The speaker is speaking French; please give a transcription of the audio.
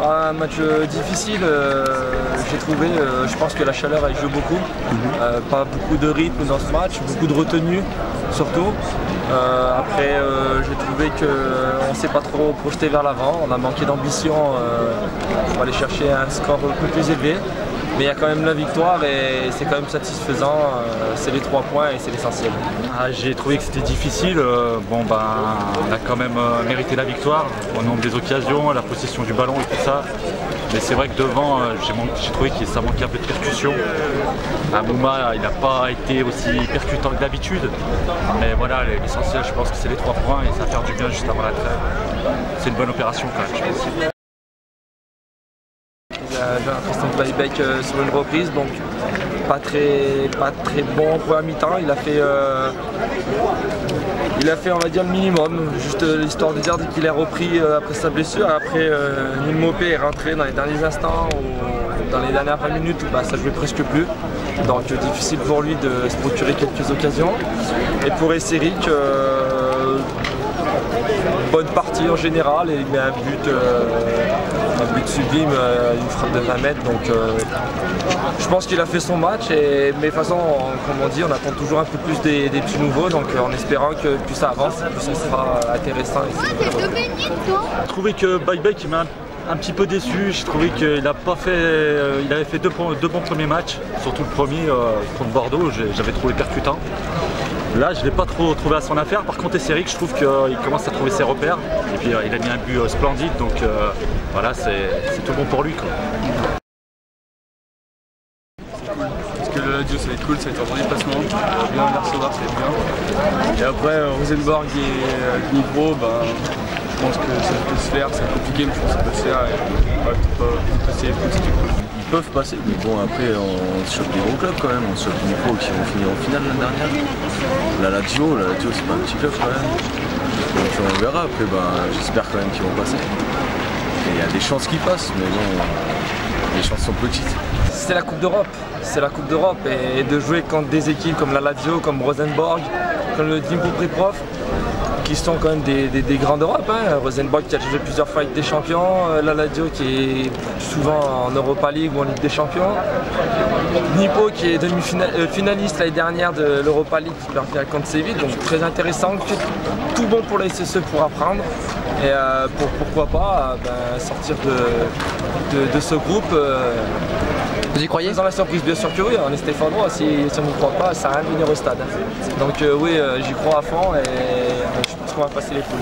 Un match difficile, j'ai trouvé, je pense que la chaleur elle joue beaucoup, pas beaucoup de rythme dans ce match, beaucoup de retenue surtout. Après j'ai trouvé qu'on ne s'est pas trop projeté vers l'avant, on a manqué d'ambition pour aller chercher un score beaucoup plus élevé. Mais il y a quand même la victoire et c'est quand même satisfaisant, c'est les 3 points et c'est l'essentiel. J'ai trouvé que c'était difficile, on a quand même mérité la victoire au nombre des occasions, la possession du ballon et tout ça. Mais c'est vrai que devant, j'ai trouvé que ça manquait un peu de percussion. Amouma, il n'a pas été aussi percutant que d'habitude. Mais voilà, l'essentiel, je pense que c'est les 3 points et ça va faire du bien juste avant la trêve. C'est une bonne opération quand même, je pense. J'ai l'impression de Baybeck sur une reprise, donc pas très bon pour la mi-temps. Il a fait on va dire le minimum, juste l'histoire de dire qu'il est repris après sa blessure. Après Nil Mopé est rentré dans les derniers instants ou dans les dernières 20 minutes où ça jouait presque plus. Donc difficile pour lui de se procurer quelques occasions. Et pour Esseric, bonne partie en général et il met un but sublime, une frappe de 20 mètres. Donc je pense qu'il a fait son match, mais de toute façon, comme on dit, on attend toujours un peu plus des petits nouveaux, donc en espérant que plus ça avance, plus ça sera intéressant. J'ai trouvé que Baybeck m'a un petit peu déçu, j'ai trouvé qu'il avait fait deux bons premiers matchs, surtout le premier contre Bordeaux, j'avais trouvé percutant. Là, je ne l'ai pas trop trouvé à son affaire. Par contre, Esseric, je trouve qu'il commence à trouver ses repères. Et puis, il a mis un but splendide. Donc, voilà, c'est tout bon pour lui, quoi. Parce que le Lazio, ça va être cool, ça va être un bon déplacement. Bien le recevoir, ça va être bien. Et après, Rosenborg et Dnipro, je pense que ça peut se faire. C'est compliqué, mais je pense que ça peut se faire. Et peut passer les poules, c'était cool. Ils peuvent passer, mais bon, après on se chope des gros clubs quand même, on se chope Dnipro qui vont finir en finale l'année dernière. La Lazio c'est pas un petit club quand même. Donc on verra, après j'espère quand même qu'ils vont passer. Et il y a des chances qu'ils passent, mais bon, les chances sont petites. C'est la Coupe d'Europe, et de jouer contre des équipes comme la Lazio, comme Rosenborg, comme le Dnipro Pripyat, qui sont quand même des grands d'Europe. Rosenborg qui a joué plusieurs fois avec des champions, la Lazio qui est souvent en Europa League ou en Ligue des Champions, Dnipro qui est finaliste l'année dernière de l'Europa League qui perd final contre Séville, donc très intéressant, tout bon pour la SSE pour apprendre et pourquoi pas sortir de ce groupe. Vous y croyez? Dans la surprise, bien sûr que oui, on est stéphanois, si on n'y croit pas, ça sert à rien de venir au stade. Donc oui, j'y crois à fond et je pense qu'on va passer les poules.